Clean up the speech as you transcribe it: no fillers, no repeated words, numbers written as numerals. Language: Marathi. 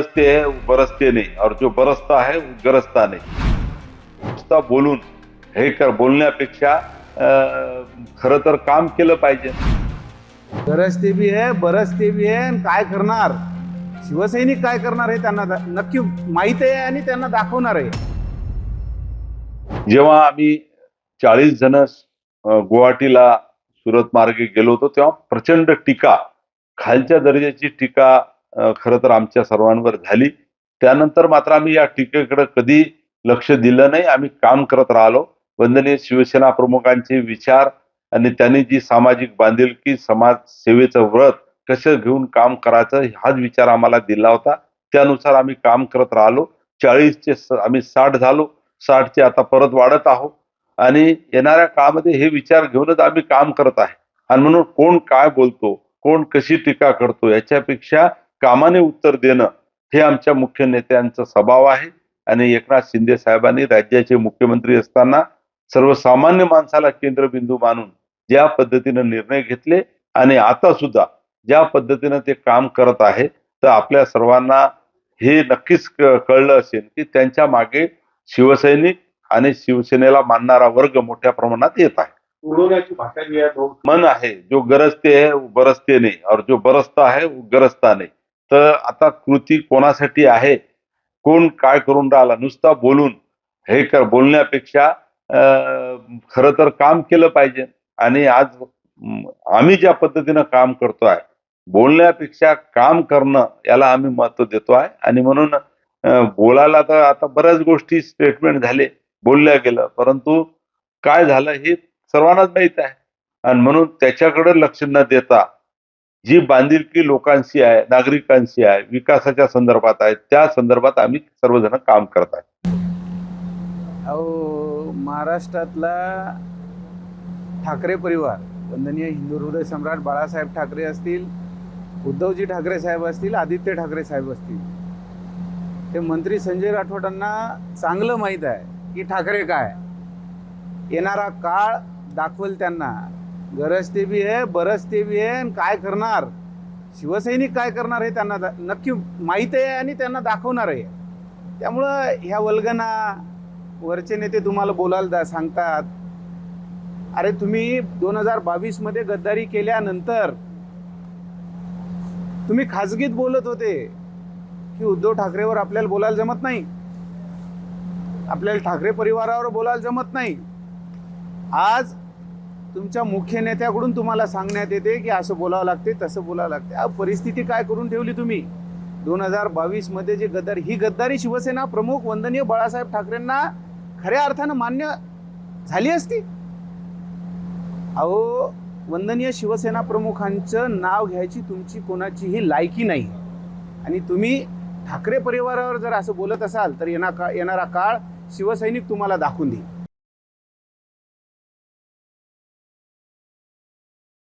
गरजते है वो बरसते नहीं और जो बरसता है वो गरजता नहीं. नुसता बोलून हे कर बोलण्यापेक्षा खरं तर काम केलं पाहिजे. गरजते भी है बरसते भी है आणि काय करणार शिवसैनिक काय करणार हे त्यांना नक्की माहित आहे आणि त्यांना दाखवणार आहे. जेव्हा आम्ही 40 जण गुवाहाटीला सुरत मार्गे गेलो होतो तेव्हा प्रचंड टीका, खालच्या दर्जाची टीका खरं तर आमच्या सर्वांवर झाली. त्यानंतर मात्र आम्ही या टीकेकडे कधी लक्ष दिलं नाही. आम्ही काम करत राहिलो. वंदनीय शिवसेना प्रमुखांचे विचार आणि त्यांनी जी सामाजिक बांधिलकी, समाज सेवेचं व्रत कसं घेऊन काम करायचं हाच विचार आम्हाला दिला होता. त्यानुसार आम्ही काम करत राहिलो. 40चे आम्ही 60 झालो. 60चे आता परत वाढत आहोत आणि येणाऱ्या काळामध्ये हे विचार घेऊनच आम्ही काम करत आहे. आणि म्हणून कोण काय बोलतो, कोण कशी टीका करतो याच्यापेक्षा कामाने उत्तर देणं हे आमच्या मुख्य नेत्यांचा स्वभाव आहे. आणि एकनाथ शिंदे साहेबांनी राज्याचे मुख्यमंत्री असताना सर्वसामान्य माणसाला केंद्रबिंदू मानून ज्या पद्धतीने निर्णय घेतले आणि आता सुद्धा ज्या पद्धतीने ते काम करत आहे तर आपल्या सर्वांना हे नक्कीच कळलं असेल की त्यांच्या मागे शिवसैनिक आणि शिवसेनेला मानणारा वर्ग मोठ्या प्रमाणात येत आहे. उडवण्याची भाषा जी आहे तो मन आहे जो गरजते है वो बरसते नहीं और जो बरसता है वो गरजता नहीं. तर आता कृती कोणासाठी आहे, कोण काय करून राहिला, नुसता बोलून हे कर बोलण्यापेक्षा खरं तर काम केलं पाहिजे. आणि आज आम्ही ज्या पद्धतीनं काम करतोय बोलण्यापेक्षा काम करणं याला आम्ही महत्व देतो आहे. आणि म्हणून बोलायला तर आता बऱ्याच गोष्टी स्टेटमेंट झाले, बोलल्या गेलं, परंतु काय झालं हे सर्वांनाच माहित आहे. आणि म्हणून त्याच्याकडे लक्ष न देता जी बांधिलकी लोकांशी आहे, नागरिकांशी आहे, विकासाच्या संदर्भात आहे, त्या संदर्भात आम्ही सर्वजण काम करत आहे. अहो महाराष्ट्रातला ठाकरे परिवार, वंदनीय हिंदू हृदय सम्राट बाळासाहेब ठाकरे असतील, उद्धवजी ठाकरे साहेब असतील, आदित्य ठाकरे साहेब असतील, ते मंत्री संजय राठोडांना चांगलं माहीत आहे की ठाकरे काय. येणारा काळ दाखवेल त्यांना. गरजते भी है बरसते भी है आणि काय करणार शिवसैनिक काय करणार हे त्यांना नक्की माहीत आहे आणि त्यांना दाखवणार आहे. त्यामुळं ह्या वल्गना वरचे नेते तुम्हाला बोलायला सांगतात, अरे तुम्ही 2022 मध्ये गद्दारी केल्यानंतर तुम्ही खाजगीत बोलत होते की उद्धव ठाकरेवर आपल्याला बोलायला जमत नाही, आपल्याला ठाकरे परिवारावर बोलायला जमत नाही. आज तुमच्या मुख्य नेत्याकडून तुम्हाला सांगण्यात येते की असं बोलावं लागते, तसं बोलावं लागते. परिस्थिती काय करून ठेवली तुम्ही. 2022 मध्ये जे गद्दारी, ही गद्दारी शिवसेना प्रमुख वंदनीय बाळासाहेब ठाकरेंना खऱ्या अर्थानं मान्य झाली असती. अहो वंदनीय शिवसेना प्रमुखांचं नाव घ्यायची तुमची कोणाचीही लायकी नाही. आणि तुम्ही ठाकरे परिवारावर जर असं बोलत असाल तर येणारा काळ शिवसैनिक तुम्हाला दाखवून देईल.